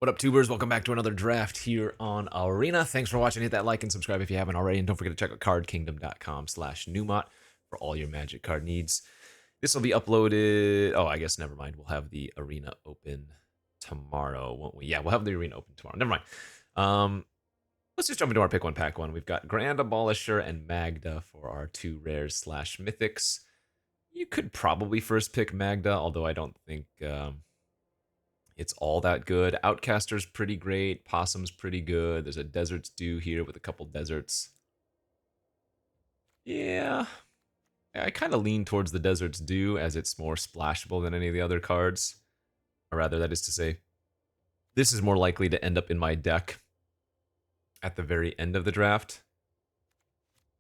What up, tubers? Welcome back to another draft here on Arena. Thanks for watching. Hit that like and subscribe if you haven't already. And don't forget to check out cardkingdom.com/Numot for all your Magic card needs. This will be uploaded. Oh, I guess never mind. We'll have the Arena open tomorrow, won't we? Yeah, we'll have the Arena open tomorrow. Never mind. Let's just jump into our pick one, pack one. We've got Grand Abolisher and Magda for our two rares / mythics. You could probably first pick Magda, although I don't think it's all that good. Outcaster's pretty great. Possum's pretty good. There's a Desert's Dew here with a couple deserts. Yeah, I kind of lean towards the Desert's Dew as it's more splashable than any of the other cards. Or rather, that is to say, this is more likely to end up in my deck at the very end of the draft.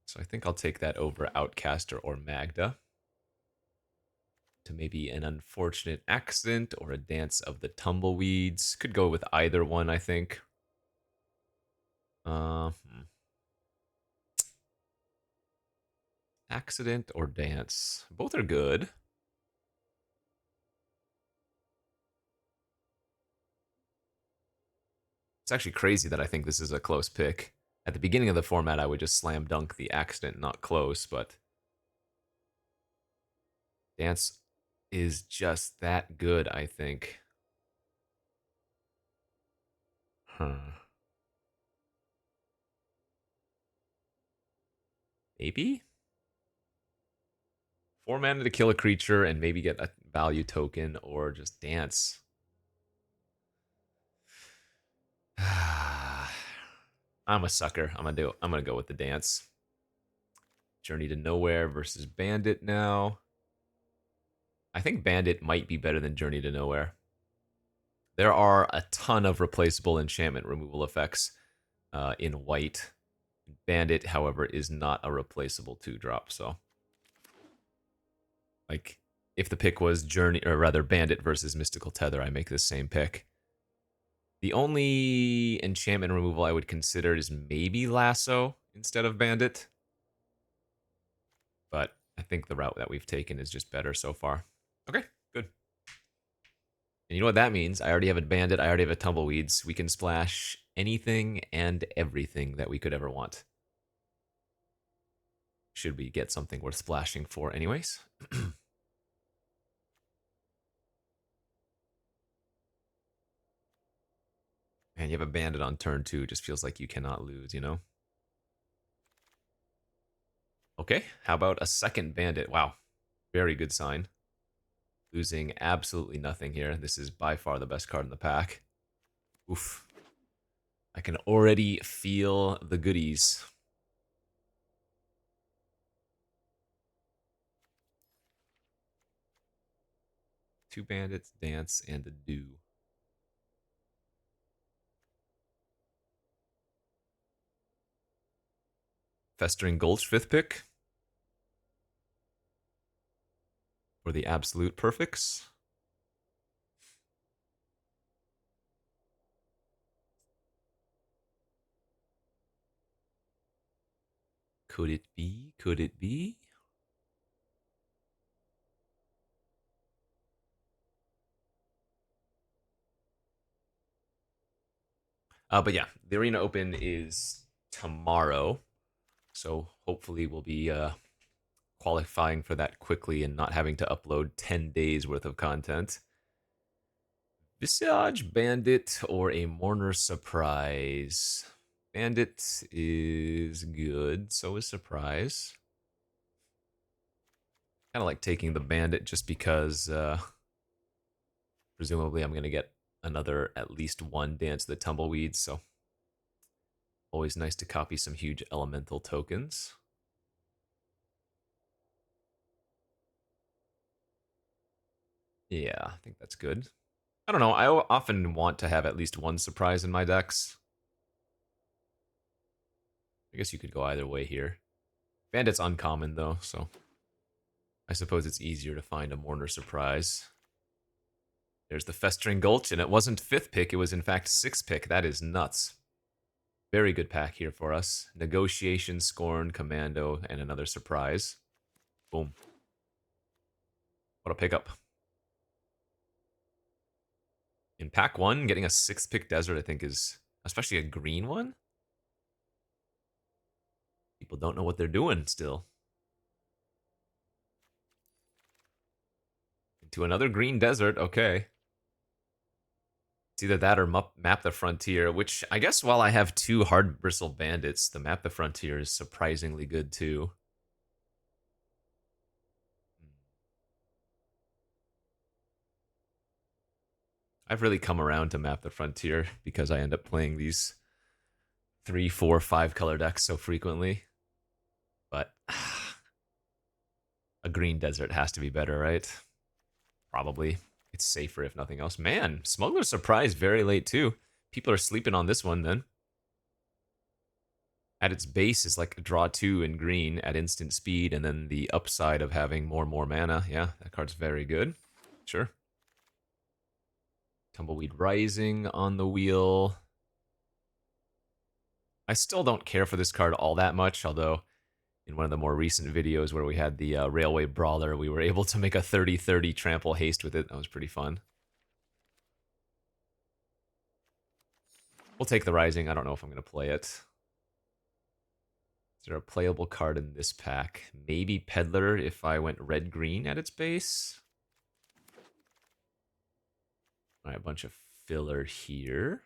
So I think I'll take that over Outcaster or Magda. To maybe an unfortunate accident or a dance of the tumbleweeds. Could go with either one, I think. Accident or dance. Both are good. It's actually crazy that I think this is a close pick. At the beginning of the format, I would just slam dunk the accident, not close, but dance is just that good, I think. Maybe? 4 mana to kill a creature and maybe get a value token or just dance. I'm a sucker. I'm gonna go with the dance. Journey to Nowhere versus Bandit now. I think Bandit might be better than Journey to Nowhere. There are a ton of replaceable enchantment removal effects in white. Bandit, however, is not a replaceable 2-drop, so like if the pick was Bandit versus Mystical Tether, I make the same pick. The only enchantment removal I would consider is maybe Lasso instead of Bandit. But I think the route that we've taken is just better so far. Okay, good. And you know what that means? I already have a Bandit, I already have a Tumbleweeds. We can splash anything and everything that we could ever want. Should we get something worth splashing for anyways? Man, you have a Bandit on turn 2. It just feels like you cannot lose, you know? Okay, how about a second Bandit? Wow, very good sign. Losing absolutely nothing here. This is by far the best card in the pack. Oof. I can already feel the goodies. Two Bandits, Dance, and a Dew. Festering Gulch, 5th pick. For the absolute perfects. Could it be? Could it be? But yeah, the Arena Open is tomorrow. So hopefully we'll be qualifying for that quickly and not having to upload 10 days worth of content. Visage, Bandit, or a Mourner Surprise. Bandit is good, so is Surprise. Kind of like taking the Bandit just because presumably I'm going to get another at least one Dance of the Tumbleweeds, so always nice to copy some huge elemental tokens. Yeah, I think that's good. I don't know, I often want to have at least one surprise in my decks. I guess you could go either way here. Bandit's uncommon though, so I suppose it's easier to find a Mourner Surprise. There's the Festering Gulch, and it wasn't 5th pick, it was in fact 6th pick. That is nuts. Very good pack here for us. Negotiation, Scorn, Commando, and another Surprise. Boom. What a pickup. In pack 1, getting a 6th pick desert, I think, is, especially a green one. People don't know what they're doing still. Into another green desert, okay. It's either that or Map the Frontier, which I guess while I have 2 hard bristle bandits, the Map the Frontier is surprisingly good too. I've really come around to Map the Frontier because I end up playing these 3, 4, 5 color decks so frequently. But a green desert has to be better, right? Probably. It's safer if nothing else. Man, Smuggler's Surprise very late too. People are sleeping on this one then. At its base is like a draw 2 in green at instant speed, and then the upside of having more mana. Yeah, that card's very good. Sure. Tumbleweed Rising on the wheel. I still don't care for this card all that much, although in one of the more recent videos where we had the Railway Brawler, we were able to make a 30-30 trample haste with it. That was pretty fun. We'll take the Rising. I don't know if I'm going to play it. Is there a playable card in this pack? Maybe Peddler if I went red-green at its base. All right, a bunch of filler here.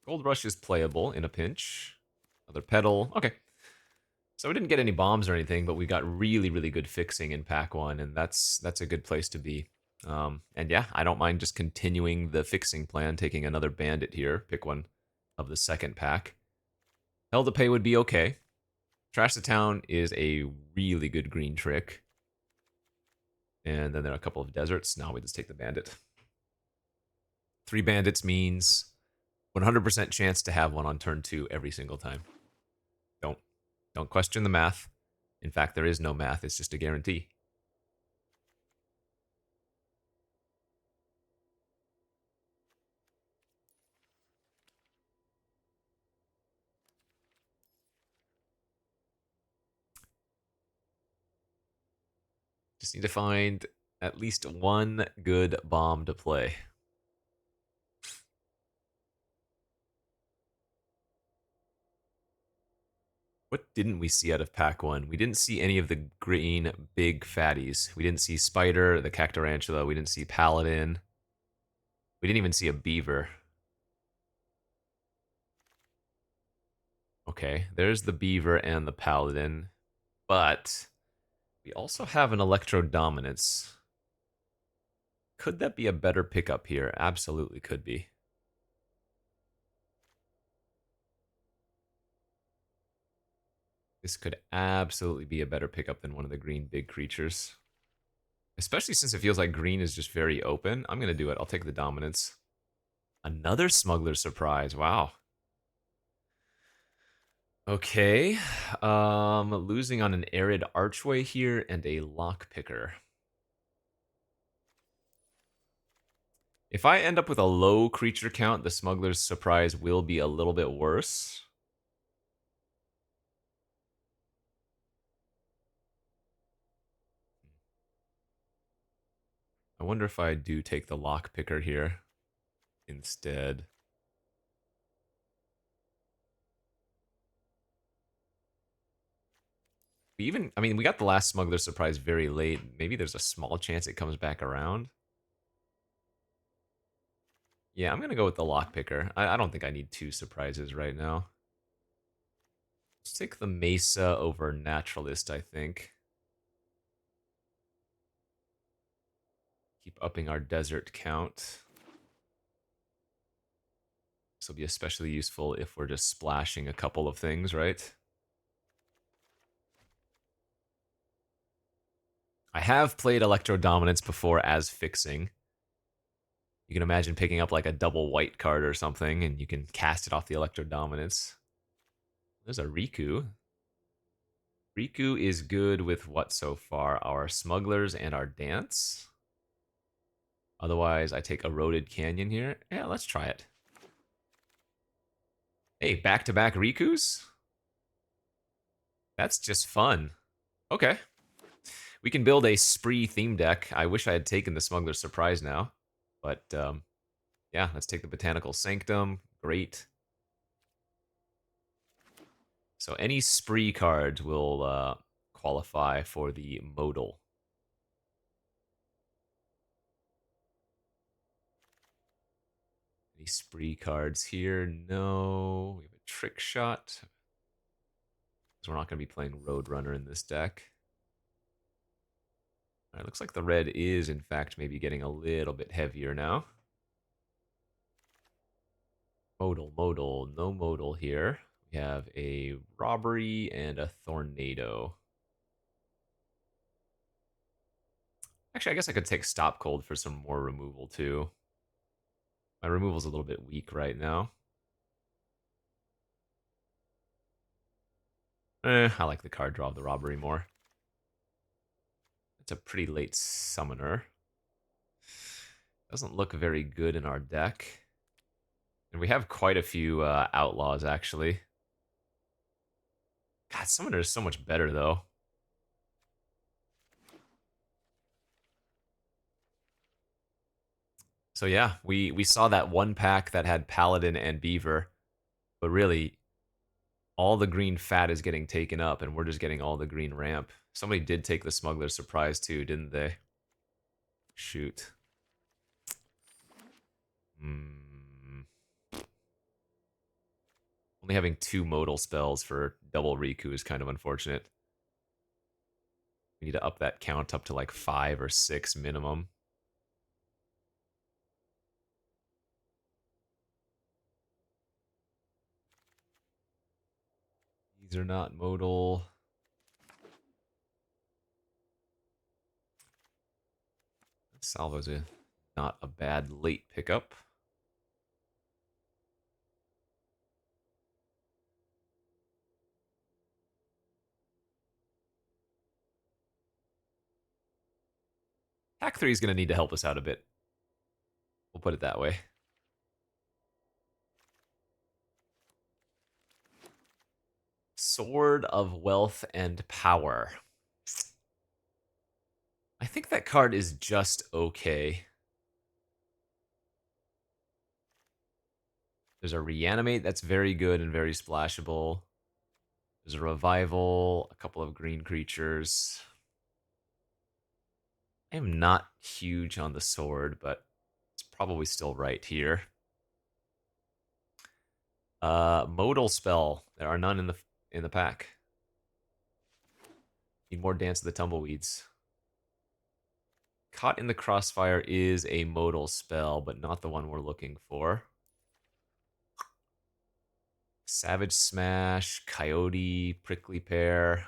Gold Rush is playable in a pinch. Another Petal. Okay. So we didn't get any bombs or anything, but we got really, really good fixing in pack 1, and that's a good place to be. And yeah, I don't mind just continuing the fixing plan, taking another bandit here, pick one of the second pack. Hell to Pay would be okay. Trash the Town is a really good green trick. And then there are a couple of deserts. Now we just take the bandit. 3 bandits means 100% chance to have one on turn 2 every single time. Don't question the math. In fact, there is no math. It's just a guarantee. Just need to find at least one good bomb to play. What didn't we see out of pack 1? We didn't see any of the green big fatties. We didn't see Spider, the Cactarantula. We didn't see Paladin. We didn't even see a Beaver. Okay, there's the Beaver and the Paladin. But we also have an Electro Dominance. Could that be a better pickup here? Absolutely could be. This could absolutely be a better pickup than one of the green big creatures. Especially since it feels like green is just very open. I'm going to do it. I'll take the Dominance. Another Smuggler's Surprise. Wow. Okay. Losing on an Arid Archway here and a Lockpicker. If I end up with a low creature count, the Smuggler's Surprise will be a little bit worse. I wonder if I do take the Lockpicker here instead. We got the last Smuggler's Surprise very late. Maybe there's a small chance it comes back around. Yeah, I'm going to go with the Lockpicker. I don't think I need 2 surprises right now. Let's take the Mesa over Naturalist, I think. Keep upping our desert count. This will be especially useful if we're just splashing a couple of things, right? I have played Electro Dominance before as fixing. You can imagine picking up like a double white card or something, and you can cast it off the Electro Dominance. There's a Riku. Riku is good with what so far? Our Smugglers and our Dance. Otherwise, I take Eroded Canyon here. Yeah, let's try it. Hey, back-to-back Rikus? That's just fun. Okay. We can build a Spree theme deck. I wish I had taken the Smuggler's Surprise now. But yeah, let's take the Botanical Sanctum. Great. So any spree cards will qualify for the modal. Any spree cards here? No. We have a trick shot. Because we're not going to be playing Roadrunner in this deck. All right, looks like the red is, in fact, maybe getting a little bit heavier now. Modal, modal, no modal here. We have a robbery and a tornado. Actually, I guess I could take Stop Cold for some more removal, too. My removal's a little bit weak right now. I like the card draw of the robbery more. It's a pretty late summoner. Doesn't look very good in our deck. And we have quite a few outlaws, actually. God, summoner is so much better, though. So yeah, we saw that one pack that had Paladin and Beaver, but really, all the green fat is getting taken up, and we're just getting all the green ramp. Somebody did take the Smuggler's Surprise too, didn't they? Shoot. Only having 2 modal spells for double Riku is kind of unfortunate. We need to up that count up to like 5 or 6 minimum. These are not modal. Salvo's not a bad late pickup. Hack 3 is going to need to help us out a bit. We'll put it that way. Sword of Wealth and Power. I think that card is just okay. There's a Reanimate that's very good and very splashable. There's a Revival, a couple of green creatures. I am not huge on the sword, but it's probably still right here. Modal spell. There are none in the pack. Need more Dance of the Tumbleweeds. Caught in the Crossfire is a modal spell, but not the one we're looking for. Savage Smash, Coyote, Prickly Pear.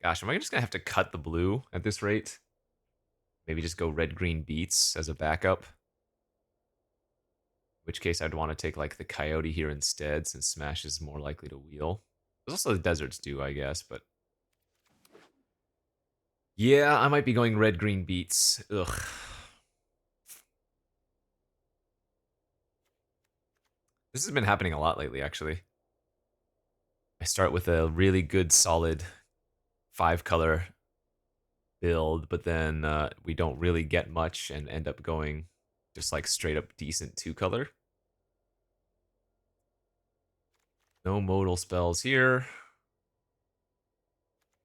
Gosh, am I just going to have to cut the blue at this rate? Maybe just go red-green Beats as a backup. In which case I'd want to take like the Coyote here instead, since Smash is more likely to wheel. There's also the Deserts do, I guess, but... yeah, I might be going red-green Beats. Ugh. This has been happening a lot lately, actually. I start with a really good, solid 5-color build, but then we don't really get much and end up going just like straight up decent 2-color. No modal spells here.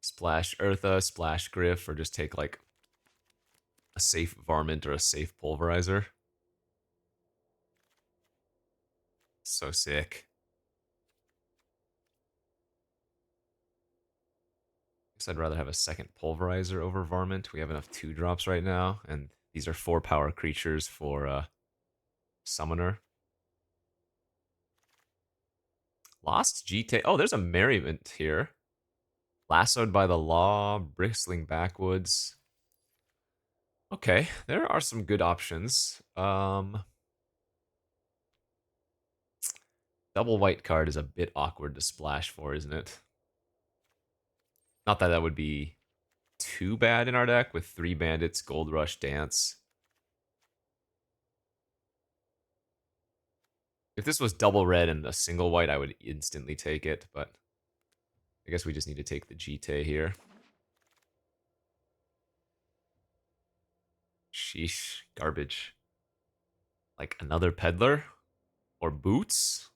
Splash Eartha, Splash Griff, or just take like a safe Varmint or a safe Pulverizer. So sick. Guess I'd rather have a second Pulverizer over Varmint. We have enough 2-drops right now, and these are 4-power creatures for Summoner. Lost GT. Oh, there's a Merriment here. Lassoed by the Law, Bristling Backwoods. Okay, there are some good options. Double white card is a bit awkward to splash for, isn't it? Not that that would be too bad in our deck with 3 bandits, Gold Rush, Dance. If this was double red and a single white, I would instantly take it, but I guess we just need to take the GT here. Sheesh, garbage. Like another peddler? Or boots?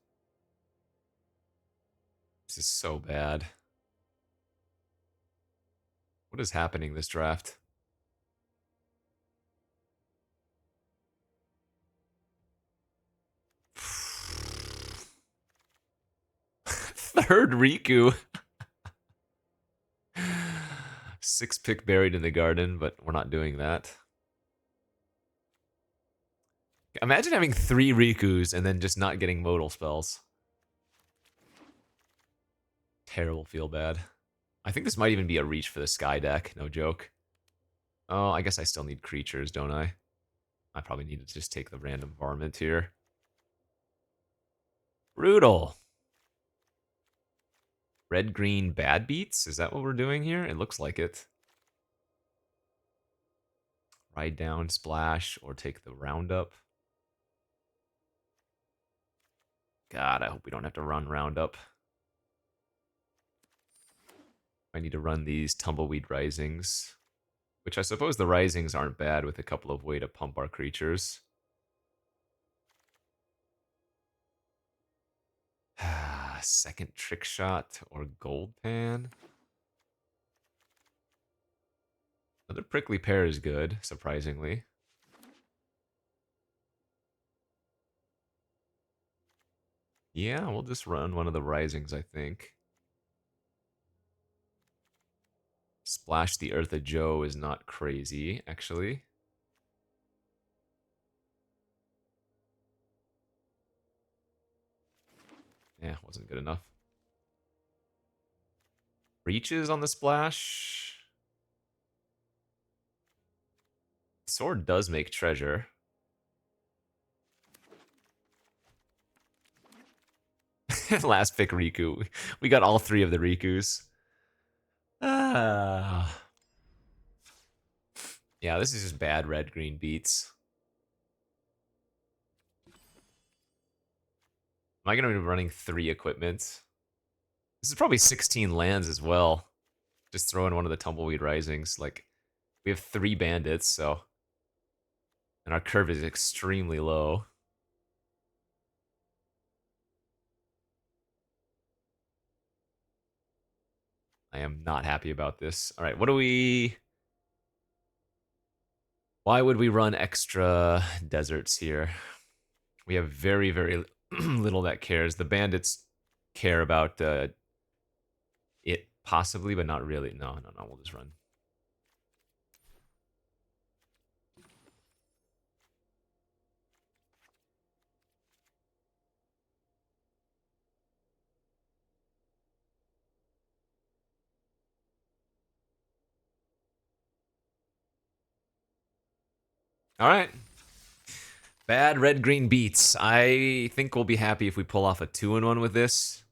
This is so bad. What is happening this draft? Third Riku. 6 pick buried in the garden, but we're not doing that. Imagine having 3 Rikus and then just not getting modal spells. Terrible, feel bad. I think this might even be a reach for the Sky deck, no joke. Oh, I guess I still need creatures, don't I? I probably need to just take the random varmint here. Brutal. Red-green bad beats? Is that what we're doing here? It looks like it. Ride down, splash, or take the roundup. God, I hope we don't have to run roundup. I need to run these tumbleweed risings, which I suppose the risings aren't bad with a couple of way to pump our creatures. Second trick shot or gold pan. Another prickly pear is good, surprisingly. Yeah, we'll just run one of the risings, I think. Splash the Eartha Joe is not crazy, actually. Yeah, wasn't good enough. Reaches on the splash. Sword does make treasure. Last pick Riku. We got all 3 of the Rikus. Ah. Yeah, this is just bad red-green beats. Am I going to be running 3 equipment? This is probably 16 lands as well. Just throw in one of the Tumbleweed Risings. Like, we have 3 bandits, so... And our curve is extremely low. I am not happy about this. All right, what do we... Why would we run extra deserts here? We have very, very little that cares. The bandits care about it possibly, but not really. No, we'll just run. All right. Bad red-green beats. I think we'll be happy if we pull off a 2-in-1 with this.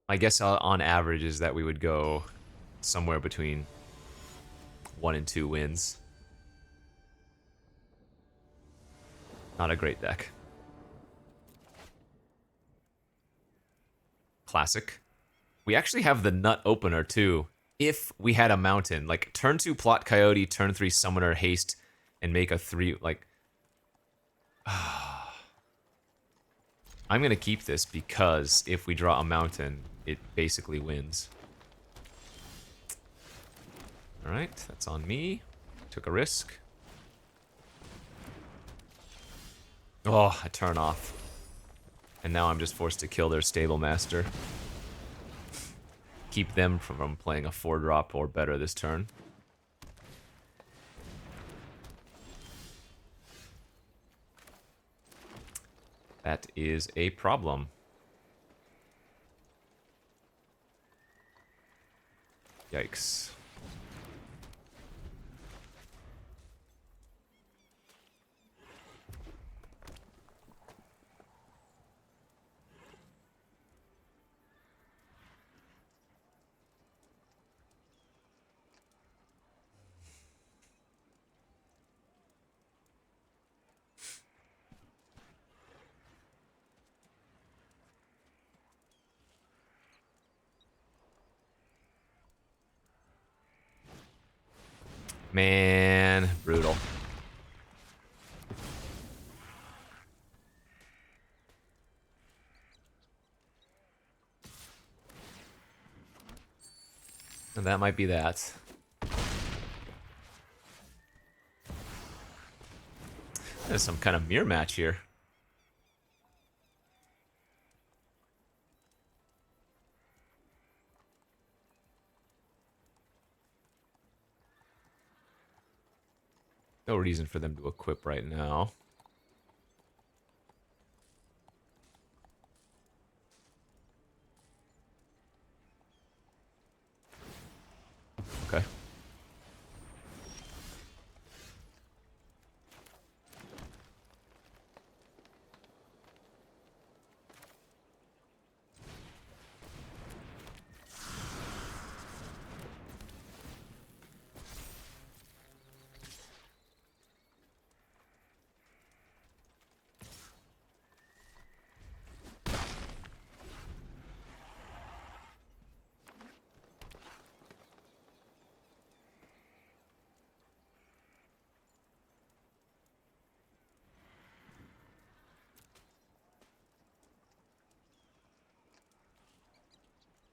My guess on average is that we would go somewhere between 1 and 2 wins. Not a great deck. Classic. We actually have the nut opener too. If we had a mountain, like turn 2 plot coyote, turn 3 summoner haste, and make a 3 like. I'm gonna keep this because if we draw a mountain, it basically wins. All right, that's on me. Took a risk. Oh, a turn off. And now I'm just forced to kill their stable master. Keep them from playing a 4-drop or better this turn. That is a problem. Yikes. Man, brutal. And that might be that. There's some kind of mirror match here. No reason for them to equip right now. Okay.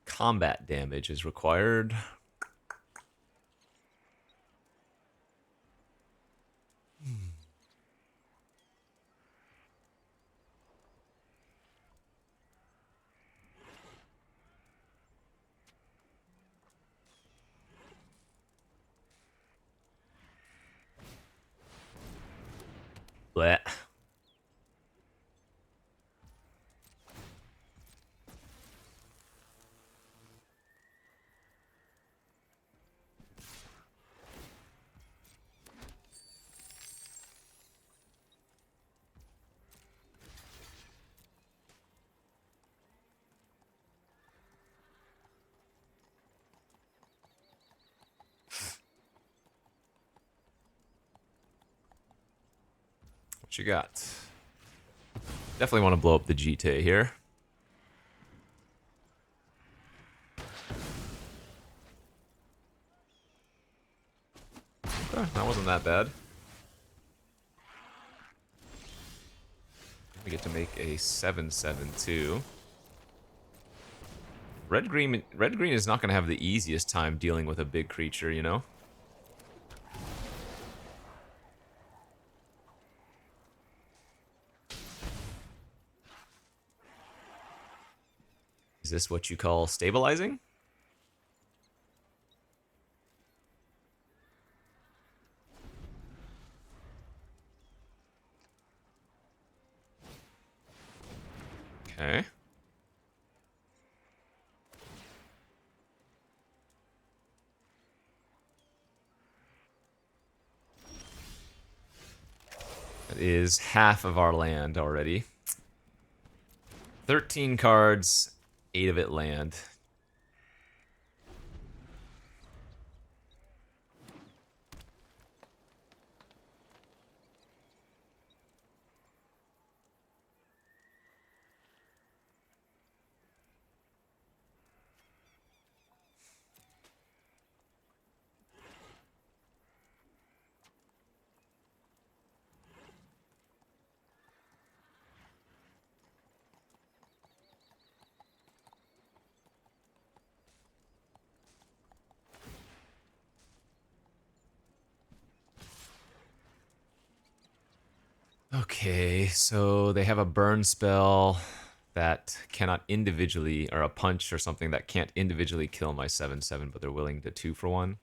Combat damage is required. Blech. What you got? Definitely want to blow up the GTA here. Okay, that wasn't that bad. We get to make a 7/7/2. Red green is not going to have the easiest time dealing with a big creature, you know. Is this what you call stabilizing? Okay. That is half of our land already. 13 cards, 8 of it land. Okay, so they have a burn spell that cannot individually, or a punch or something that can't individually kill my 7/7, but they're willing to 2 for 1.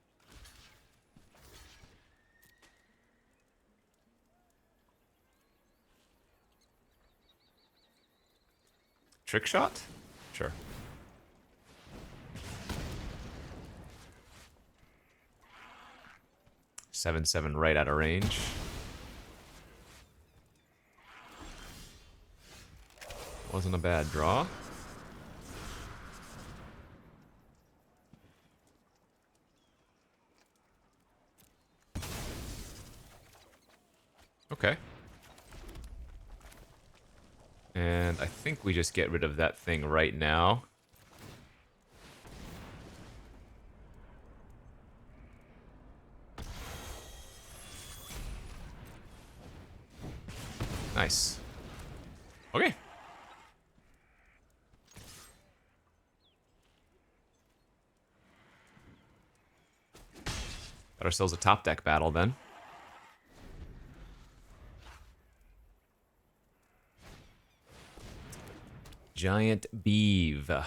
Trick shot? Sure. Seven seven right out of range. Wasn't a bad draw. Okay. And I think we just get rid of that thing right now. Nice. Okay. Got ourselves a top deck battle then. Giant Beeve. I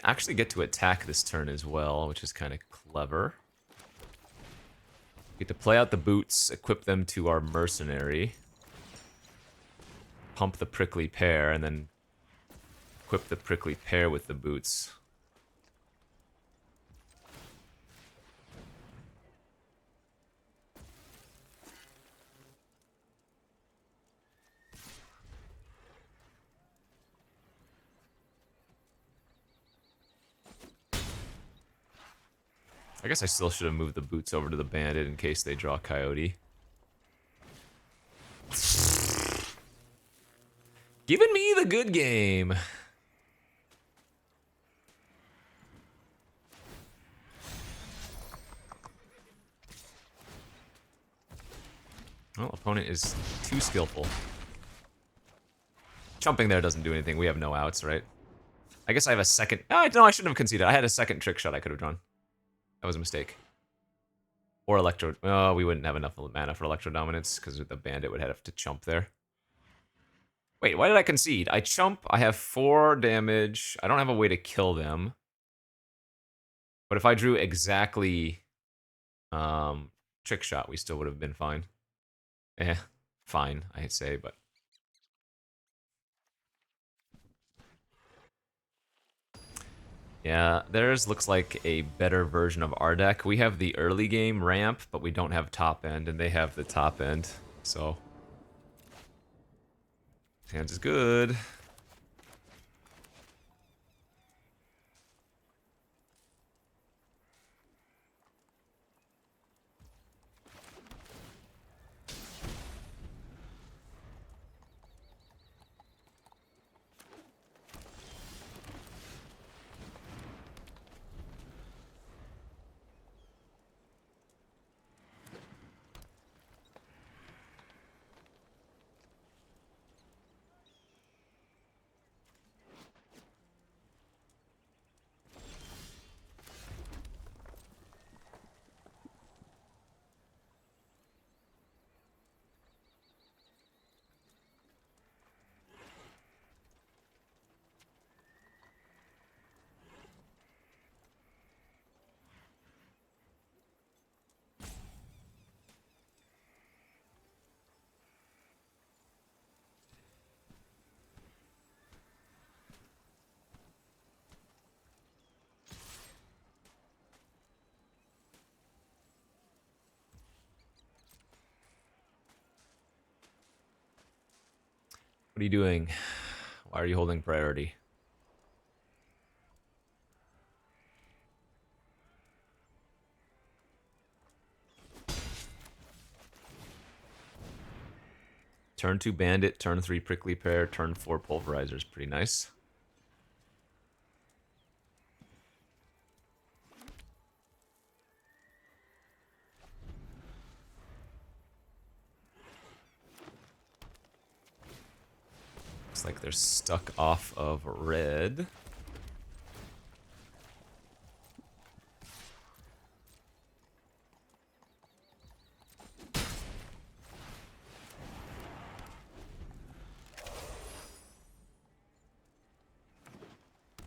actually get to attack this turn as well, which is kind of clever. Get to play out the boots, equip them to our mercenary, pump the prickly pear, and then equip the prickly pear with the boots. I guess I still should have moved the boots over to the bandit in case they draw coyote. Giving me the good game. Well, opponent is too skillful. Chumping there doesn't do anything. We have no outs, right? I guess I have a second... Oh, no, I shouldn't have conceded. I had a second trick shot I could have drawn. That was a mistake. Or Electro... Oh, we wouldn't have enough mana for Electro Dominance because the bandit would have to chump there. Wait, why did I concede? I chump, I have 4 damage. I don't have a way to kill them. But if I drew exactly trick shot, we still would have been fine. Fine, I'd say, but... Yeah, theirs looks like a better version of our deck. We have the early game ramp, but we don't have top end, and they have the top end, so... Hands is good. What are you doing? Why are you holding priority? Turn 2 bandit, turn 3 prickly pear, turn 4 pulverizer is pretty nice. Looks like they're stuck off of red.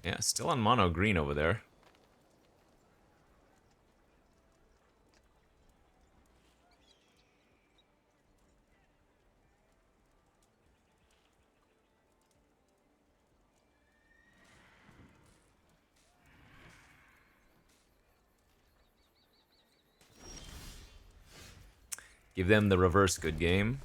Yeah, still on mono green over there. Give them the reverse good game.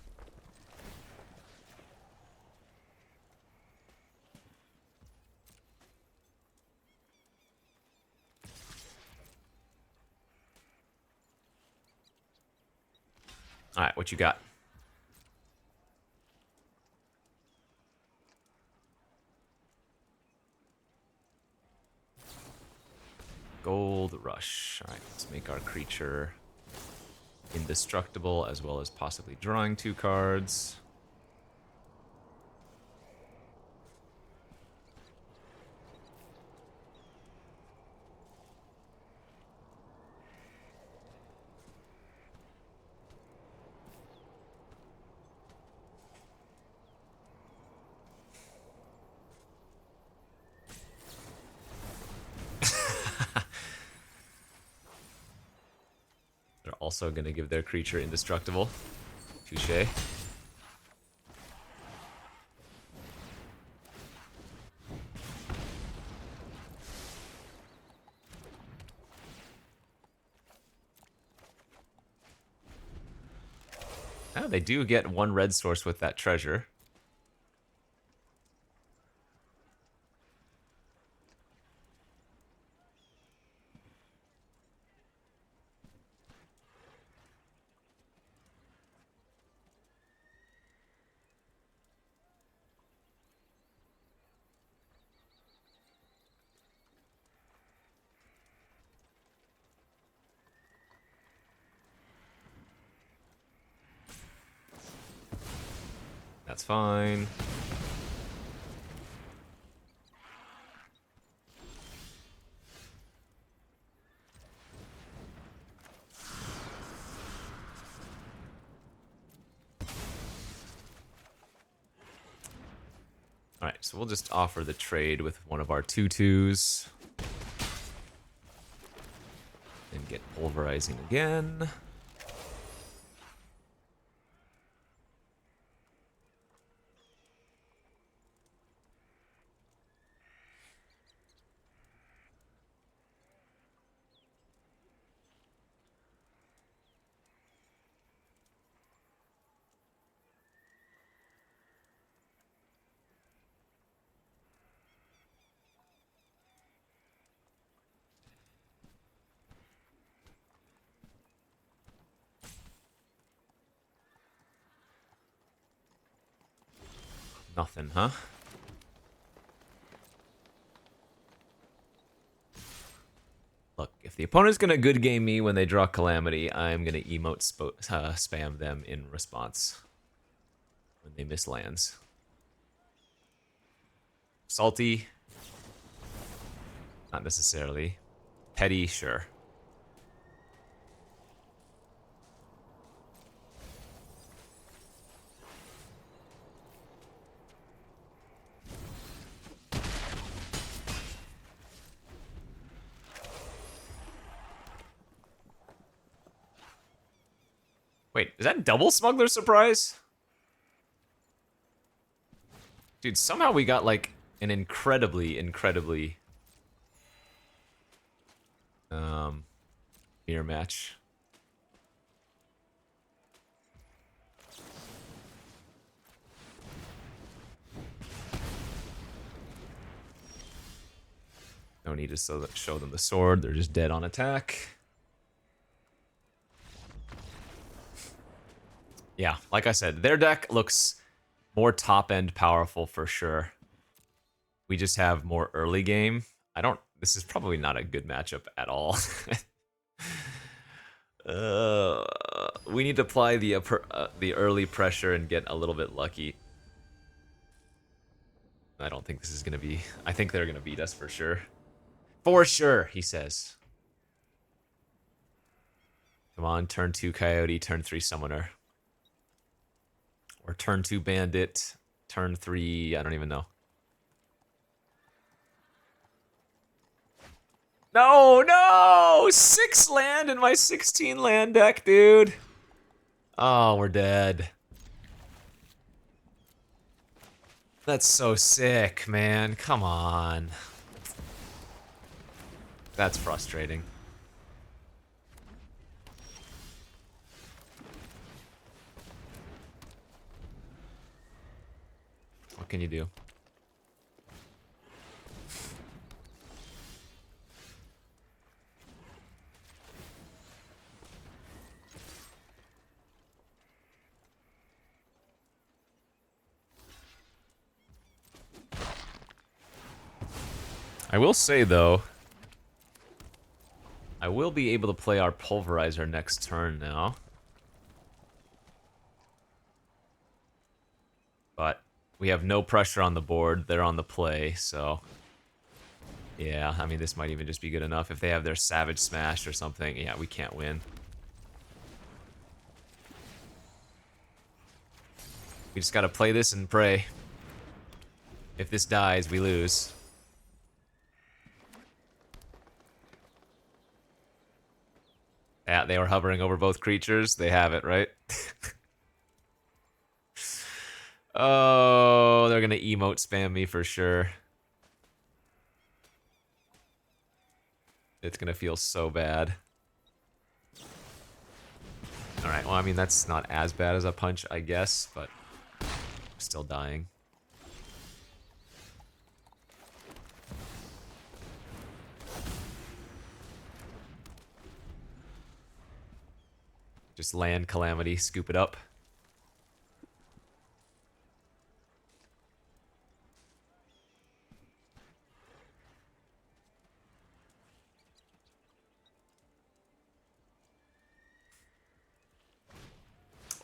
Alright, what you got? Gold Rush. Alright, let's make our creature indestructible, as well as possibly drawing 2 cards. also gonna give their creature indestructible. Touche. Oh, they do get one red source with that treasure. That's fine. Alright, so we'll just offer the trade with one of our 2/2s. And get pulverizing again. Nothing, huh? Look, if the opponent's gonna good game me when they draw Calamity, I'm gonna emote spam them in response when they miss lands. Salty? Not necessarily. Petty? Sure. Wait, is that double Smuggler Surprise? Dude, somehow we got, like, an incredibly mirror match. No need to show them the sword, they're just dead on attack. Yeah, like I said, their deck looks more top-end powerful for sure. We just have more early game. This is probably not a good matchup at all. We need to apply the early pressure and get a little bit lucky. I don't think this is gonna be... I think they're gonna beat us for sure. For sure, he says. Come on, turn 2 Coyote, turn 3 Summoner. Or turn 2 Bandit, turn 3... I don't even know. No, no! 6 land in my 16 land deck, dude. Oh, we're dead. That's so sick, man. Come on. That's frustrating. What can you do? I will say, though, I will be able to play our Pulverizer next turn now. But we have no pressure on the board. They're on the play, so... Yeah, I mean, this might even just be good enough. If they have their Savage Smash or something, yeah, we can't win. We just gotta play this and pray. If this dies, we lose. Yeah, they were hovering over both creatures. They have it, right? Oh, they're gonna emote spam me for sure. It's gonna feel so bad. Alright, well, I mean, that's not as bad as a punch, I guess, but I'm still dying. Just land Calamity, scoop it up.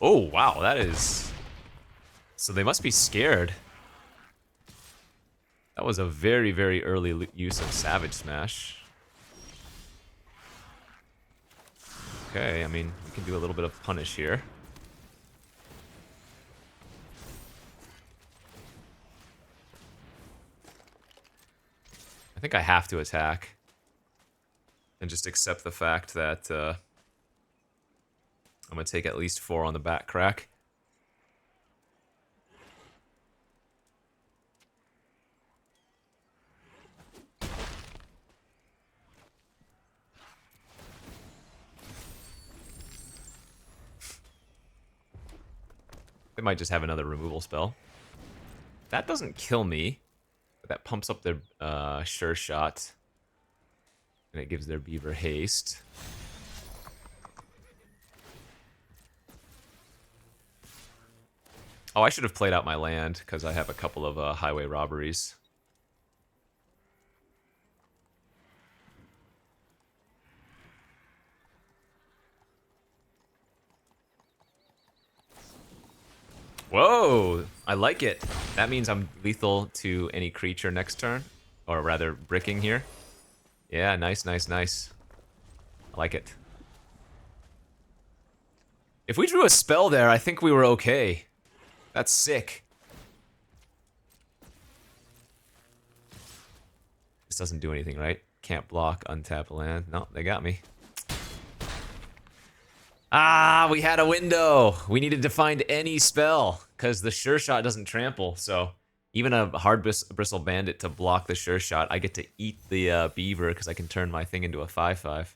Oh, wow, that is... So they must be scared. That was a very, very early use of Savage Smash. Okay, I mean, we can do a little bit of punish here. I think I have to attack. And just accept the fact that I'm going to take at least 4 on the back crack. They might just have another removal spell. That doesn't kill me, but that pumps up their Sure Shot. And it gives their Beaver haste. Oh, I should have played out my land, because I have a couple of highway robberies. Whoa! I like it. That means I'm lethal to any creature next turn. Or rather, bricking here. Yeah, nice, nice, nice. I like it. If we drew a spell there, I think we were okay. That's sick. This doesn't do anything, right? Can't block, untap land. No, they got me. Ah, we had a window. We needed to find any spell, because the Sure Shot doesn't trample, so even a hard bristle bandit to block the Sure Shot, I get to eat the beaver because I can turn my thing into a 5/5.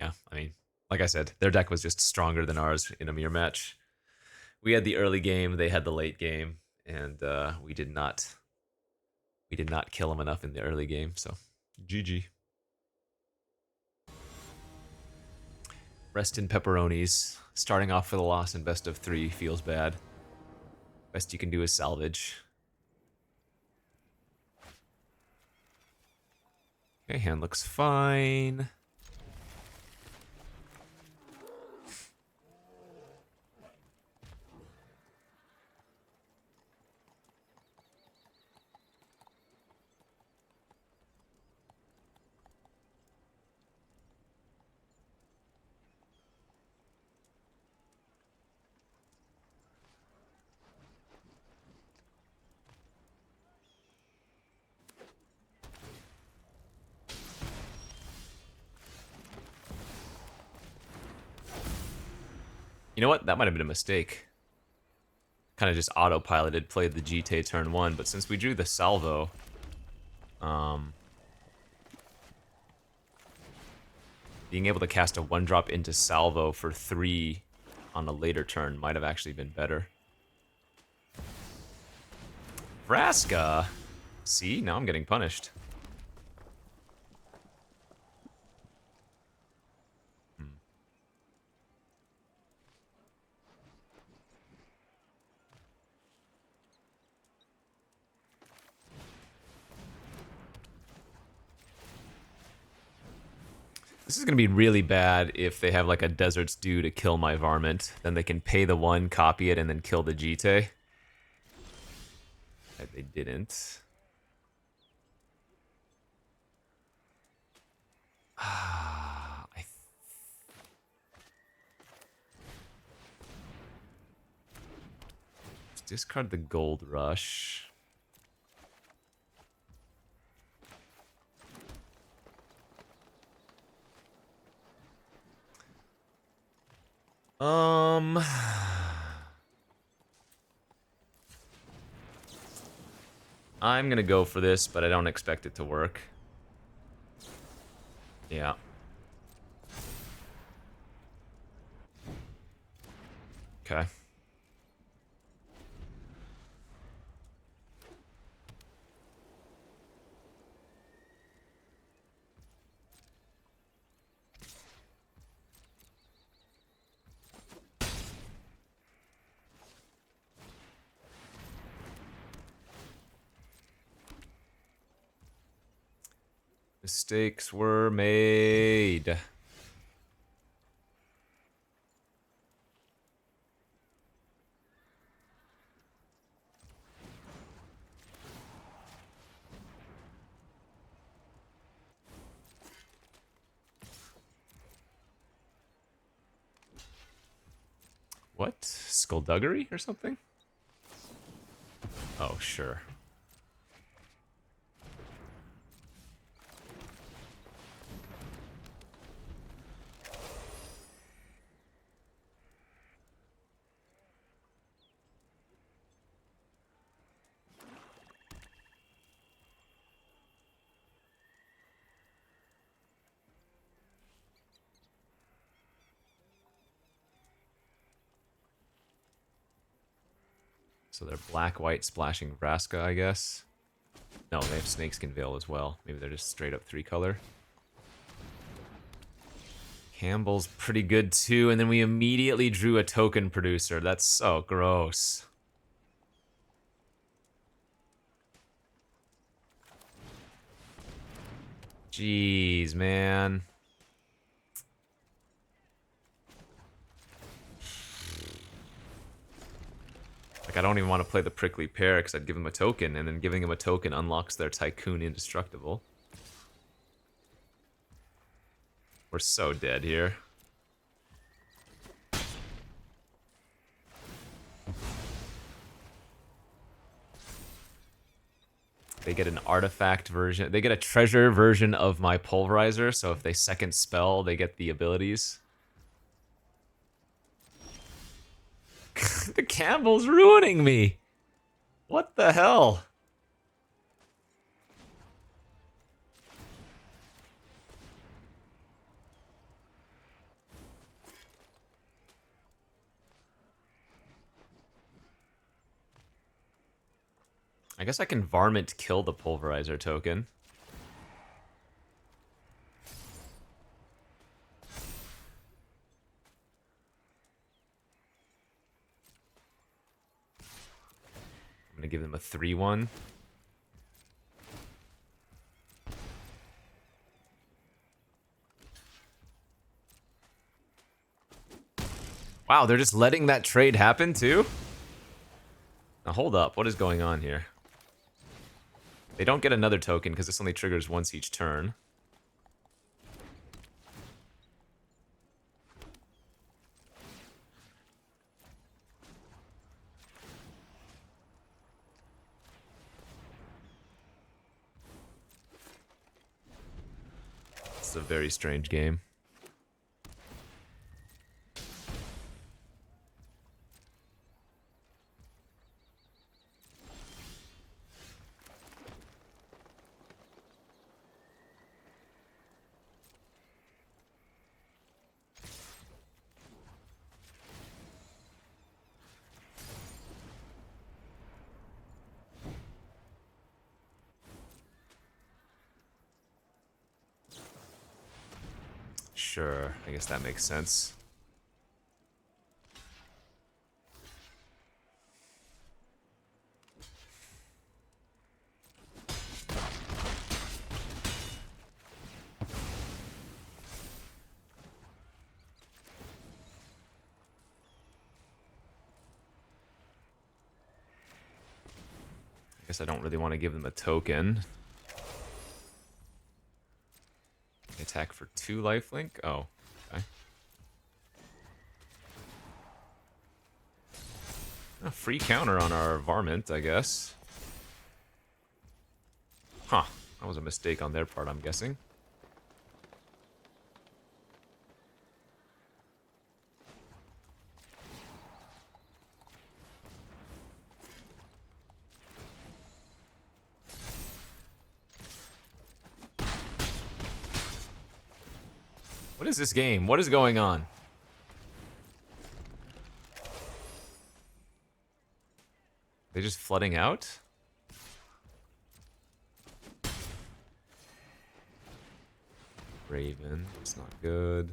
Yeah, I mean, like I said, their deck was just stronger than ours in a mirror match. We had the early game, they had the late game, and we did not kill them enough in the early game, so GG. Rest in pepperonis. Starting off for the loss in best of 3 feels bad. Best you can do is salvage. Okay, hand looks fine. You know what? That might have been a mistake. Kind of just autopiloted, played the GT turn 1, but since we drew the salvo, being able to cast a 1-drop into salvo for 3 on a later turn might have actually been better. Vraska! See? Now I'm getting punished. This is going to be really bad if they have like a Desert's Due to kill my Varmint. Then they can pay the 1, copy it, and then kill the GT. They didn't. Let's discard the Gold Rush. Um, I'm gonna go for this, but I don't expect it to work. Yeah. Okay. Mistakes were made. What? Skullduggery or something? Oh, sure. So they're black-white splashing Vraska, I guess. No, they have Snakeskin Veil as well. Maybe they're just straight up 3-color. Campbell's pretty good too, and then we immediately drew a token producer. That's so gross. Jeez, man. Like, I don't even want to play the Prickly Pear because I'd give him a token, and then giving him a token unlocks their Tycoon Indestructible. We're so dead here. They get an artifact version. They get a treasure version of my Pulverizer, so if they second spell, they get the abilities. The Campbell's ruining me. What the hell? I guess I can Varmint kill the Pulverizer token. I'm gonna give them a 3-1. Wow, they're just letting that trade happen too? Now hold up, what is going on here? They don't get another token because this only triggers once each turn. It's a very strange game. Sure, I guess that makes sense. I guess I don't really want to give them a token. Attack for 2 lifelink? Oh, okay. A free counter on our Varmint, I guess. Huh. That was a mistake on their part, I'm guessing. What is this game? What is going on? They just flooding out? Raven, it's not good.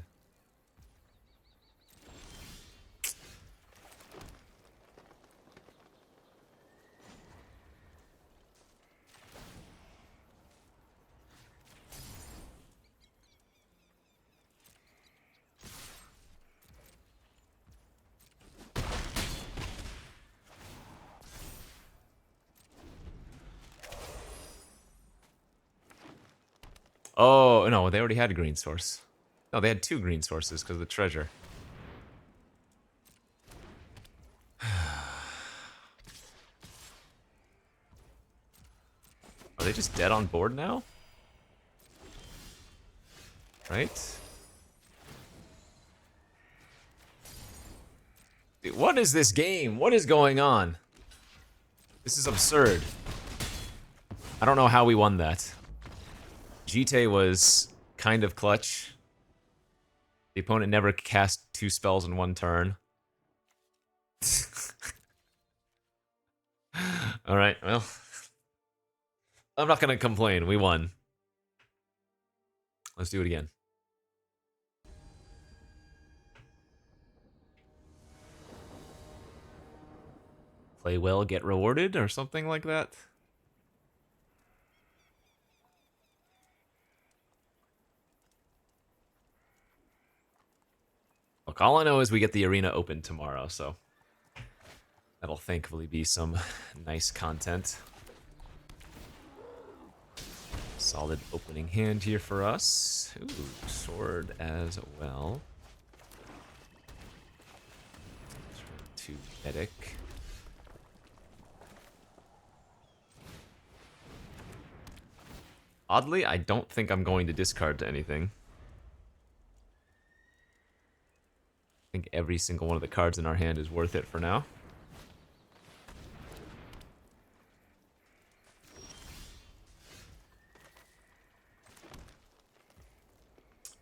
Oh, no, they already had a green source. No, they had 2 green sources because of the treasure. Are they just dead on board now? Right? Dude, what is this game? What is going on? This is absurd. I don't know how we won that. Jite was kind of clutch. The opponent never cast 2 spells in 1 turn. Alright, well. I'm not gonna complain. We won. Let's do it again. Play well, get rewarded, or something like that. Look, all I know is we get the arena open tomorrow, so that'll thankfully be some nice content. Solid opening hand here for us. Ooh, sword as well. Turn to Medic. Oddly, I don't think I'm going to discard to anything. I think every single one of the cards in our hand is worth it for now.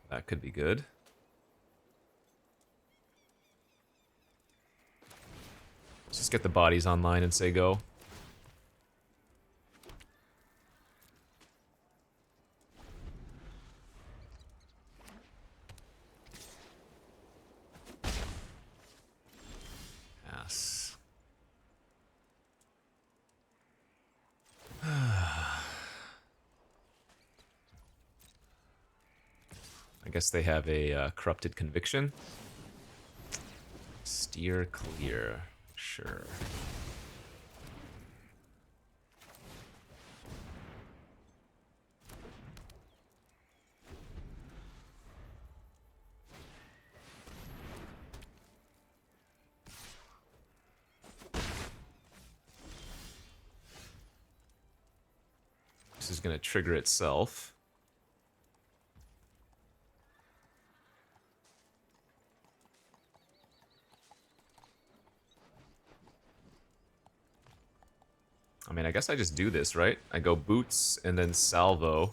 That could be good. Let's just get the bodies online and say go. Yes. I guess they have a corrupted conviction. Steer clear. Sure. This is going to trigger itself. I mean, I guess I just do this, right? I go boots and then salvo.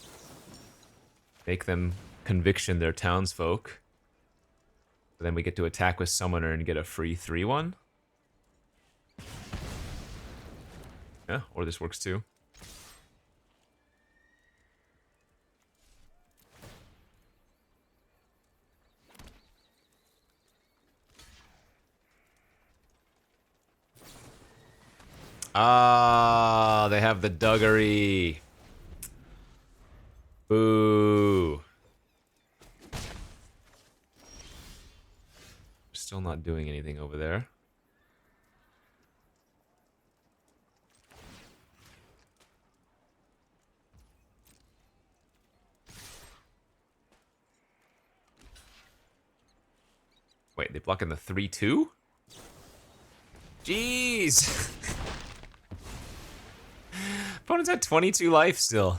Make them conviction their townsfolk. Then we get to attack with summoner and get a free 3/1. Yeah, or this works too. Ah, they have the Duggery. Boo. Still not doing anything over there. Wait, they blocking the 3/2? Jeez! Opponent's at 22 life still.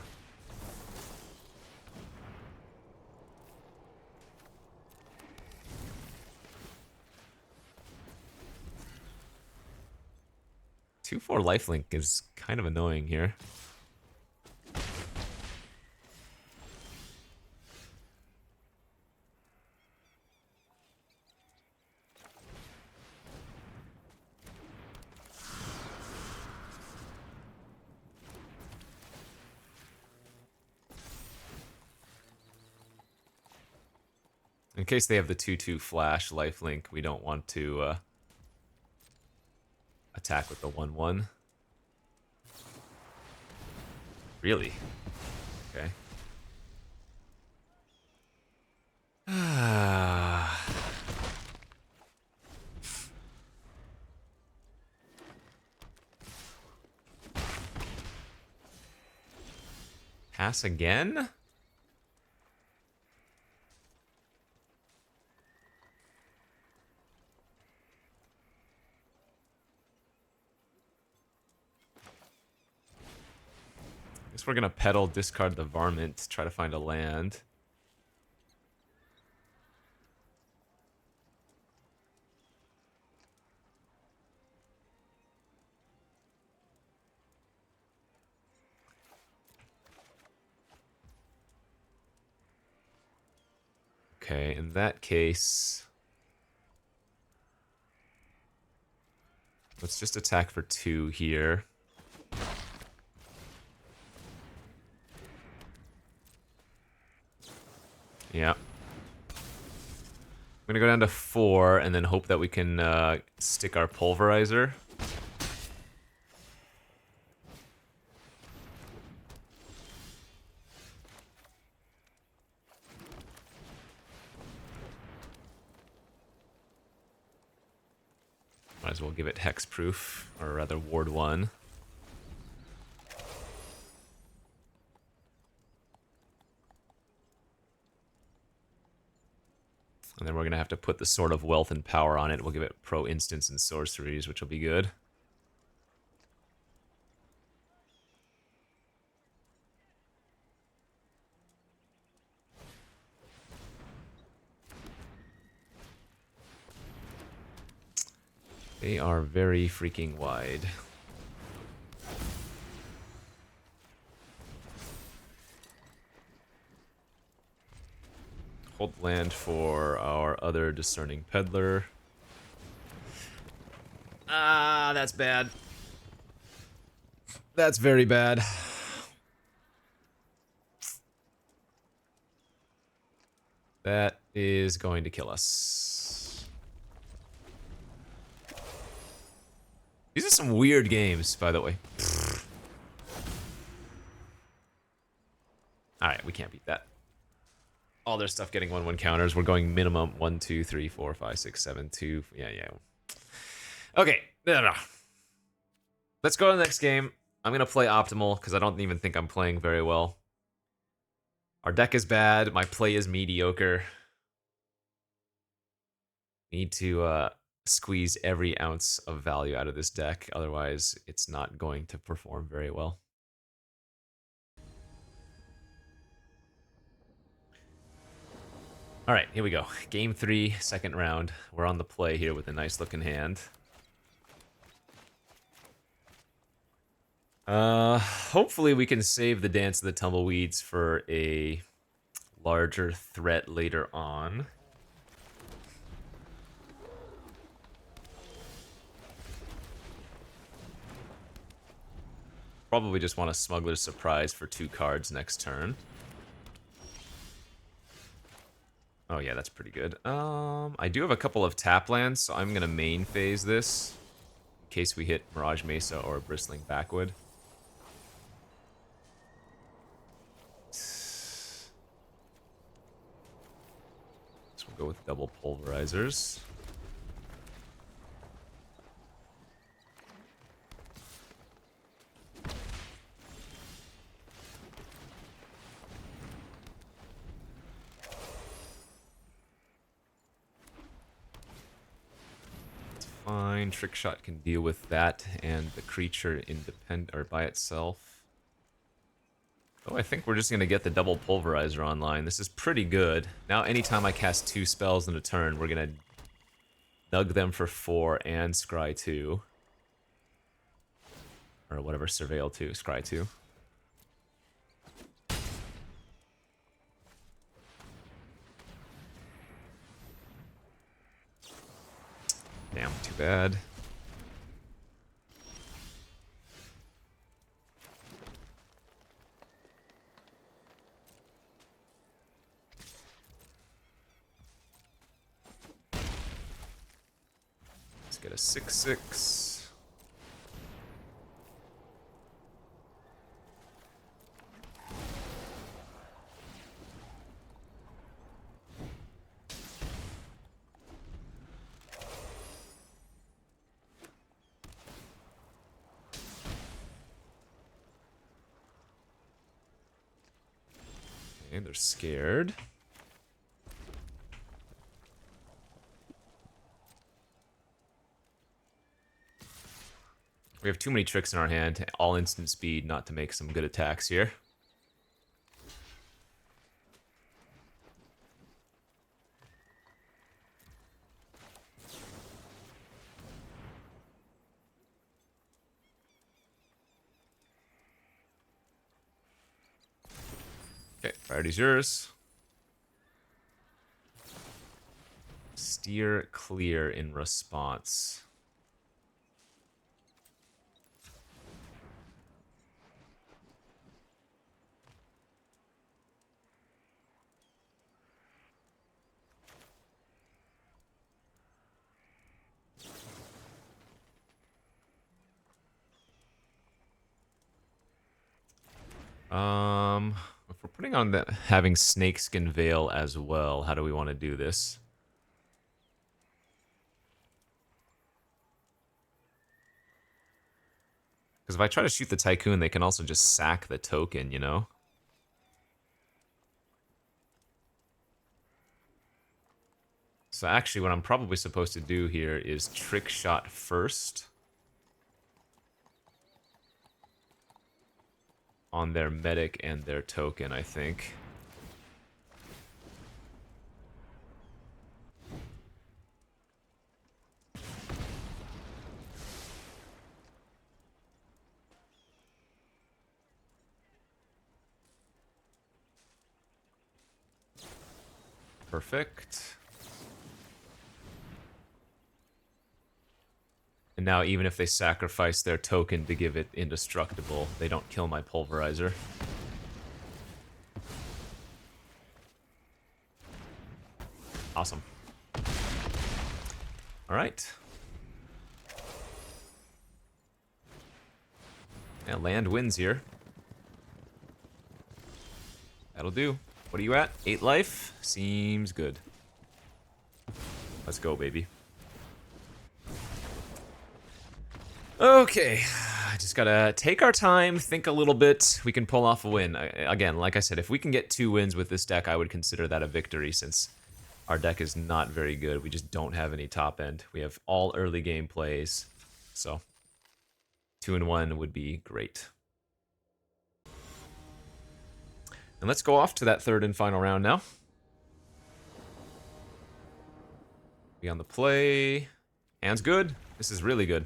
Two 4 lifelink is kind of annoying here. In case they have the 2/2 flash lifelink, we don't want to attack with the 1/1. Really? Okay. Pass again? Guess we're gonna pedal, discard the varmint, try to find a land. Okay, in that case, let's just attack for 2 here. Yeah. I'm gonna go down to 4 and then hope that we can stick our pulverizer. Might as well give it hexproof, or rather ward 1. And then we're going to have to put the Sword of Wealth and Power on it. We'll give it pro instants and sorceries, which will be good. They are very freaking wide. Hold land for our other Discerning Peddler. Ah, that's bad. That's very bad. That is going to kill us. These are some weird games, by the way. Alright, we can't beat that. All their stuff getting 1/1 counters. We're going minimum 1, 2, 3, 4, 5, 6, 7, 2. Yeah. Okay. Let's go to the next game. I'm going to play optimal because I don't even think I'm playing very well. Our deck is bad. My play is mediocre. Need to squeeze every ounce of value out of this deck. Otherwise, it's not going to perform very well. All right, here we go. Game 3, second round. We're on the play here with a nice looking hand. Hopefully we can save the Dance of the Tumbleweeds for a larger threat later on. Probably just want a Smuggler's Surprise for 2 cards next turn. Oh yeah, that's pretty good. I do have a couple of tap lands, so I'm gonna main phase this in case we hit Mirage Mesa or Bristling Backwood. So we'll go with double pulverizers. Fine, Trick Shot can deal with that and the creature independent or by itself. Oh, I think we're just gonna get the double pulverizer online. This is pretty good. Now anytime I cast 2 spells in a turn, we're gonna nug them for 4 and scry 2. Or whatever, surveil 2, scry 2. Damn, too bad. get a 6/6. Okay, they're scared. We have too many tricks in our hand, all instant speed, not to make some good attacks here. Okay, priority's yours. Steer clear in response. If we're putting on that, having Snakeskin Veil as well, how do we want to do this? Because if I try to shoot the Tycoon, they can also just sack the token, you know? So actually, what I'm probably supposed to do here is Trick Shot first on their medic and their token, I think. Perfect. And now even if they sacrifice their token to give it indestructible, they don't kill my pulverizer. Awesome. All right. Yeah, land wins here. That'll do. What are you at? 8 life? Seems good. Let's go, baby. Okay. I just gotta take our time, think a little bit. We can pull off a win. Again, like I said, if we can get 2 wins with this deck, I would consider that a victory since our deck is not very good. We just don't have any top end. We have all early game plays. So 2-1 would be great. And let's go off to that third and final round now. Be on the play. Hand's good. This is really good.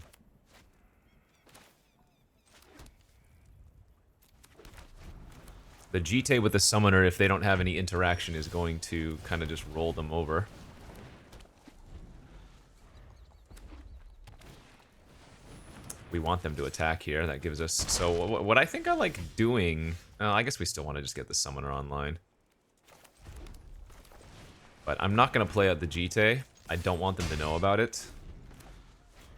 The Jite with the summoner, if they don't have any interaction, is going to kind of just roll them over. We want them to attack here. That gives us... So what I think I like doing... I guess we still want to just get the summoner online. But I'm not going to play out the Jite. I don't want them to know about it.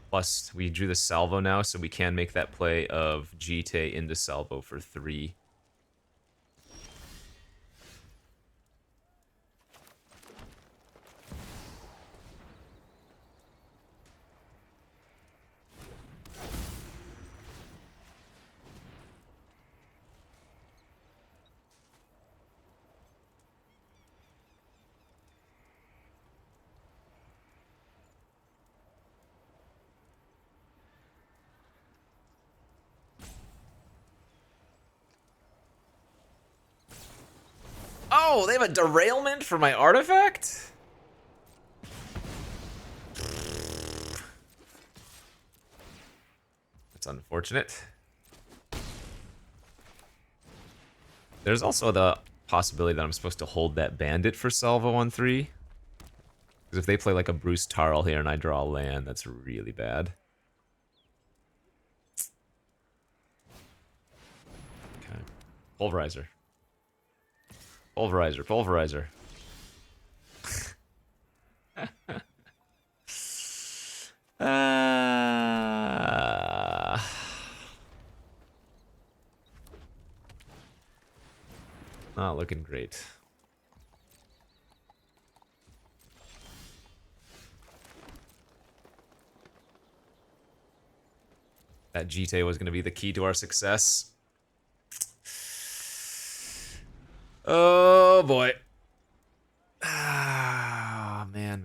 Plus, we drew the salvo now, so we can make that play of Jite into salvo for 3. Oh, they have a derailment for my artifact? That's unfortunate. There's also the possibility that I'm supposed to hold that bandit for salvo on 3. Because if they play like a Bruce Tarl here and I draw a land, that's really bad. Okay. Pulverizer. Pulverizer, pulverizer. Not looking great. That GT was going to be the key to our success. Oh, boy. Ah, man.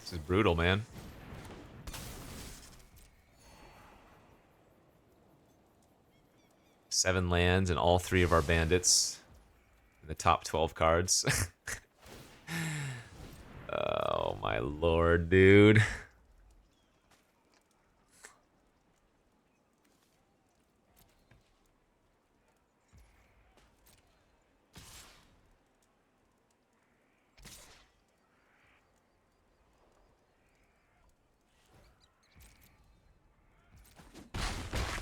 This is brutal, man. Seven lands and all three of our bandits in the top 12 cards. Oh, my lord, dude.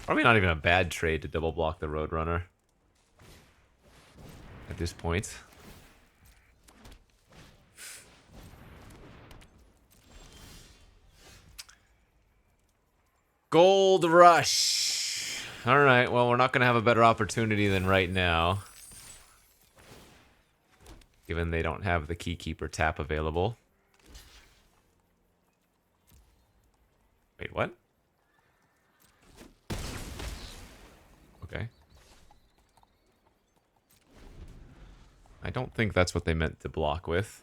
Probably not even a bad trade to double block the Roadrunner at this point. Gold Rush. All right, well, we're not going to have a better opportunity than right now, given they don't have the Keykeeper tap available. Wait, what? Okay. I don't think that's what they meant to block with.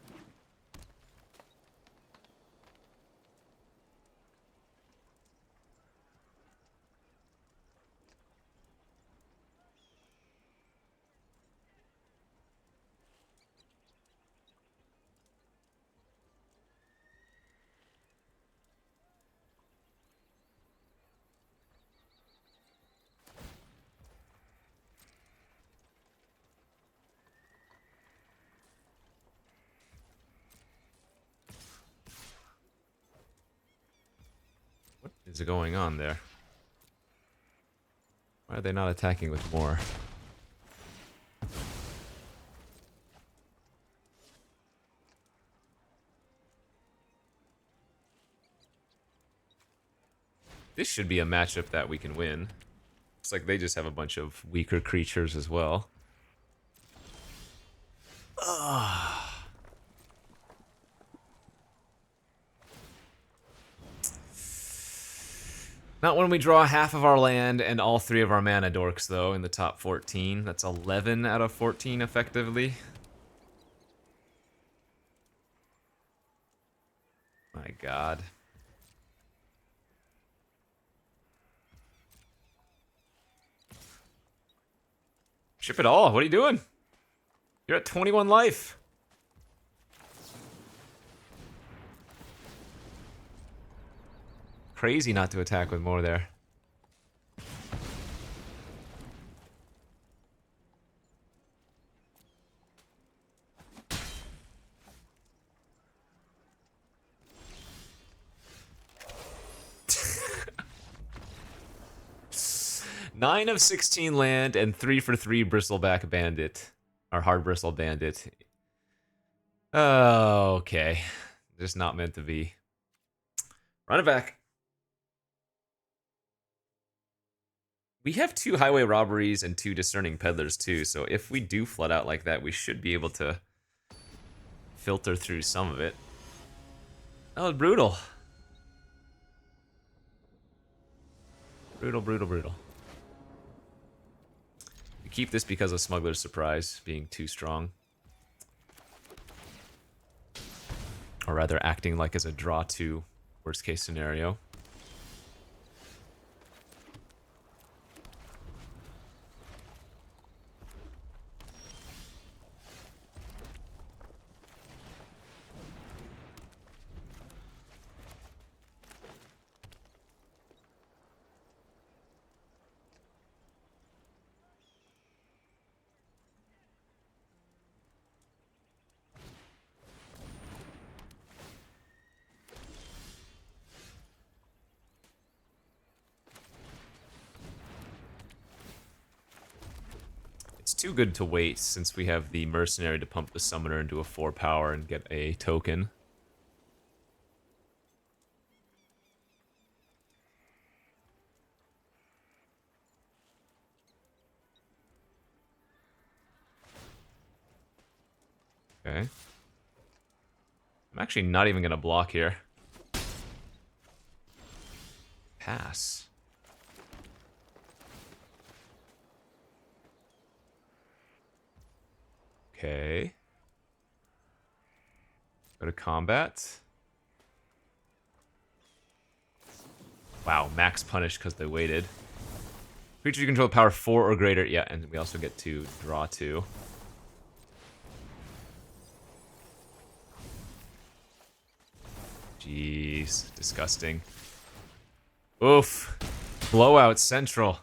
What is going on there? Why are they not attacking with more? This should be a matchup that we can win. Looks like they just have a bunch of weaker creatures as well. Ugh. Not when we draw half of our land and all three of our mana dorks, though, in the top 14. That's 11 out of 14, effectively. My god. Ship it all. What are you doing? You're at 21 life. Crazy not to attack with more there. Nine of 16 land and 3 for 3 bristleback bandit. Our hard bristle bandit. Oh, okay. Just not meant to be. Run it back. We have 2 highway robberies and 2 discerning peddlers too, so if we do flood out like that, we should be able to filter through some of it. That was brutal. Brutal. We keep this because of Smuggler's Surprise being too strong. Or rather, acting like as a draw 2 worst case scenario. too good to wait since we have the mercenary to pump the summoner into a 4 power and get a token. Okay. I'm actually not even going to block here. Pass. Okay. Go to combat. Wow, max punish because they waited. Creature you control power 4 or greater. Yeah, and we also get to draw 2. Jeez, disgusting. Oof. Blowout central.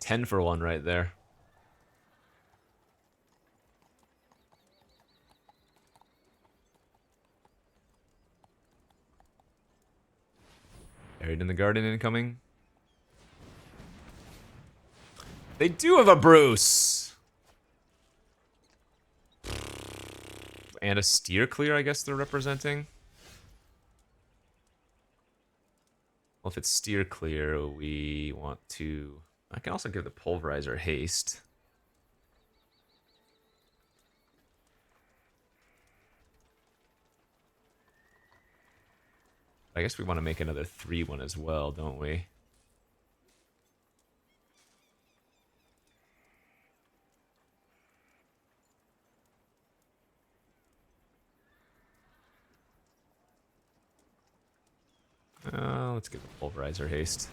$10 for 1 right there. Buried in the garden incoming. They do have a Bruce! And a steer clear, I guess they're representing. Well, if it's steer clear, we want to... I can also give the pulverizer haste. I guess we want to make another 3-1 as well, don't we? Let's give the pulverizer haste.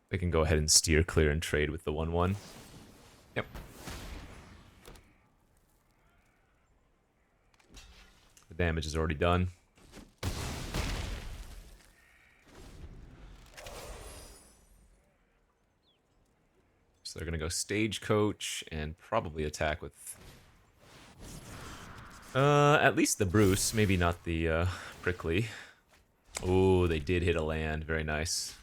They can go ahead and steer clear and trade with the 1-1. Yep. The damage is already done. So they're going to go Stagecoach and probably attack with... at least the Bruce, maybe not the Prickly. Oh, they did hit a land. Very nice.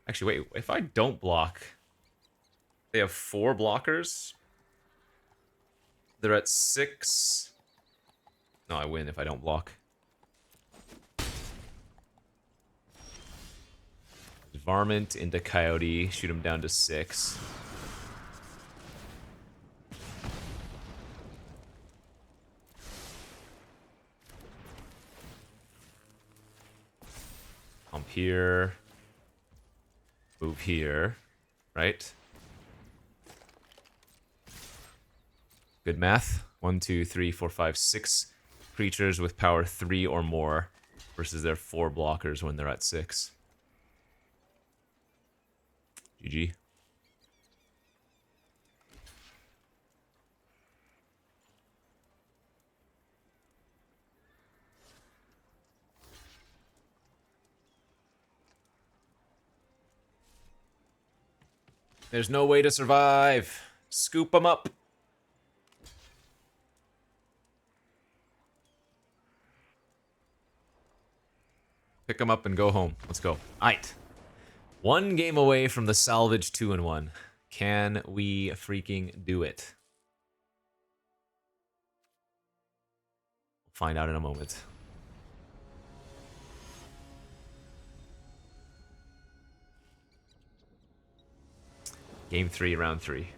Actually, wait, if I don't block... They have 4 blockers. They're at 6. No, I win if I don't block. Varmint into Coyote, shoot him down to 6. Pump here. Move here, right? Good math. 1, 2, 3, 4, 5, 6 creatures with power 3 or more versus their 4 blockers when they're at 6. GG. There's no way to survive. Scoop them up. Pick them up and go home. Let's go. Aight. 1 game away from the salvage 2-1. Can we freaking do it? We'll find out in a moment. Game 3, round 3.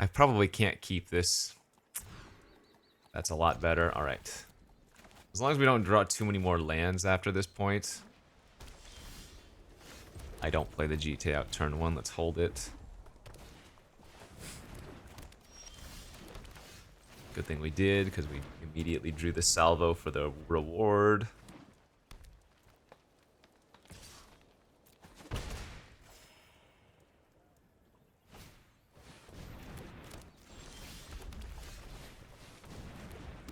I probably can't keep this. That's a lot better. All right. As long as we don't draw too many more lands after this point. I don't play the GT out turn 1. Let's hold it. Good thing we did, because we immediately drew the salvo for the reward.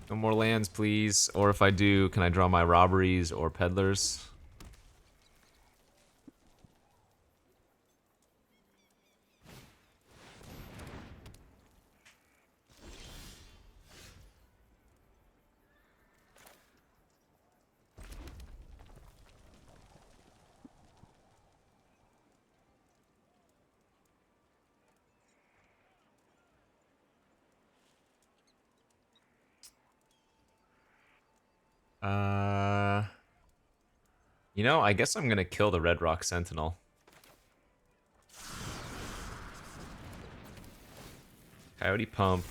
No more lands, please. Or if I do, can I draw my robberies or peddlers? You know, I guess I'm gonna kill the Red Rock Sentinel. Coyote Pump.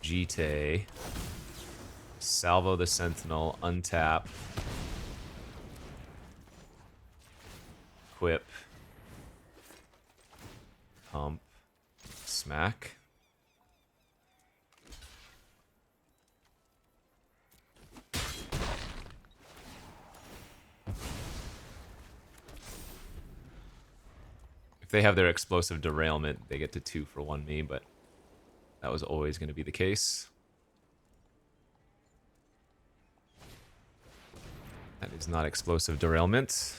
Jite. Salvo the Sentinel. Untap. Equip. Pump. Smack. If they have their explosive derailment, they get to 2 for 1 me, but that was always going to be the case. That is not explosive derailment.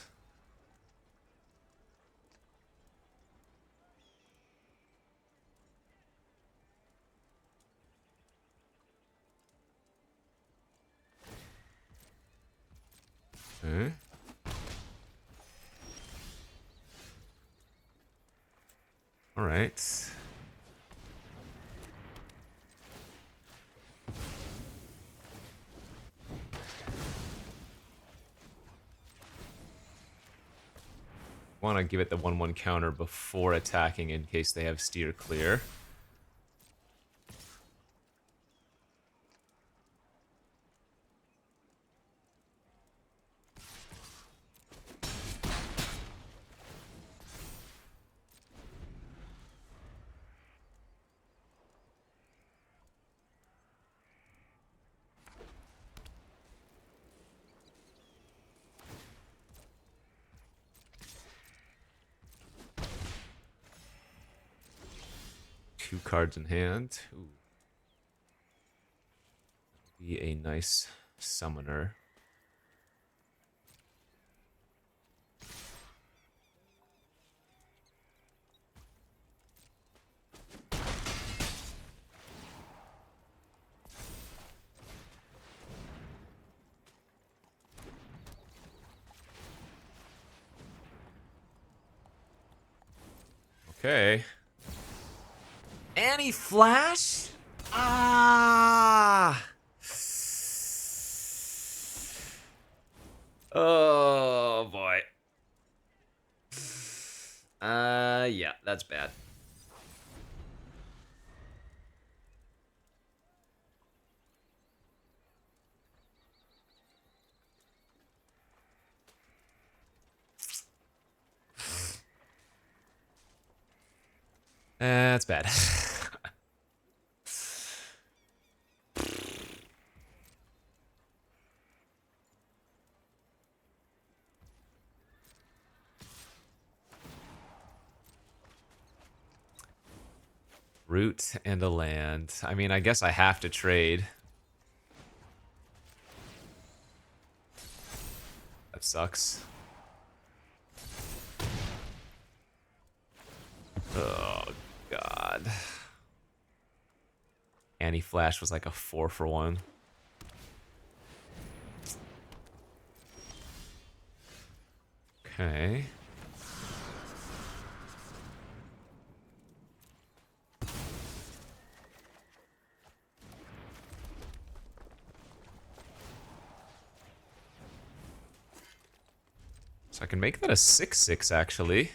Okay. All right. Want to give it the 1/1 counter before attacking in case they have steer clear. Two cards in hand. Ooh. Be a nice summoner. Okay. Annie Flash? Ah! Oh boy. Yeah, that's bad. That's bad. Root and a land. I mean, I guess I have to trade. That sucks. Oh, God. Annie Flash was like a 4 for 1. Okay. So I can make that a 6/6 actually.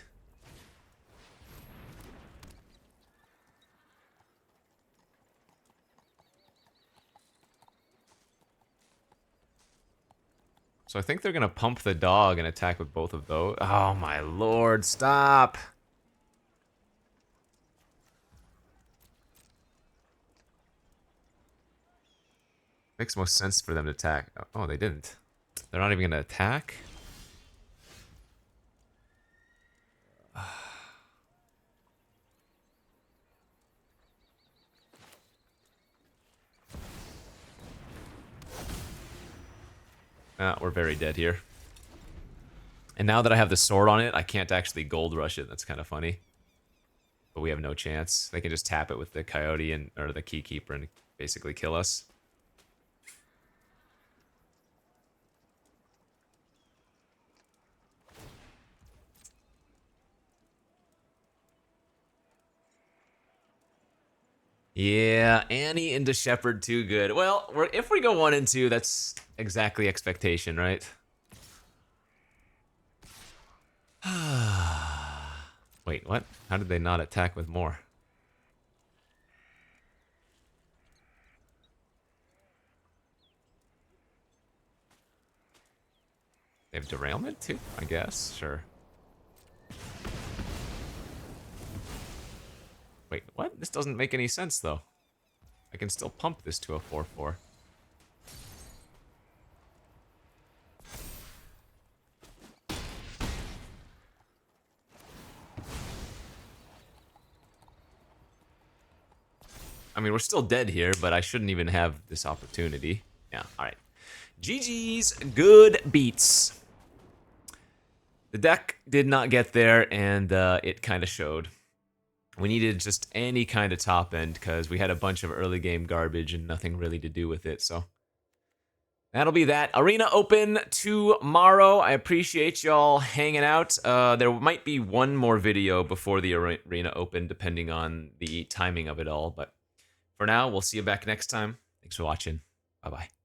So I think they're gonna pump the dog and attack with both of those. Oh my lord, stop! Makes most sense for them to attack. Oh, they didn't. They're not even gonna attack? We're very dead here. And now that I have the sword on it, I can't actually gold rush it. That's kind of funny. But we have no chance. They can just tap it with the coyote and or the keykeeper and basically kill us. Yeah, Annie into Shepherd too good. Well, if we go 1 and 2, that's exactly expectation, right? Wait, what? How did they not attack with more? They have derailment too, I guess. Sure. Wait, what? This doesn't make any sense though. I can still pump this to a 4/4. I mean, we're still dead here, but I shouldn't even have this opportunity. Yeah, alright. GG's, good beats. The deck did not get there, and it kind of showed. We needed just any kind of top end, because we had a bunch of early game garbage and nothing really to do with it, so... That'll be that. Arena Open tomorrow. I appreciate y'all hanging out. There might be one more video before the Arena Open, depending on the timing of it all, but... For now, we'll see you back next time. Thanks for watching. Bye-bye.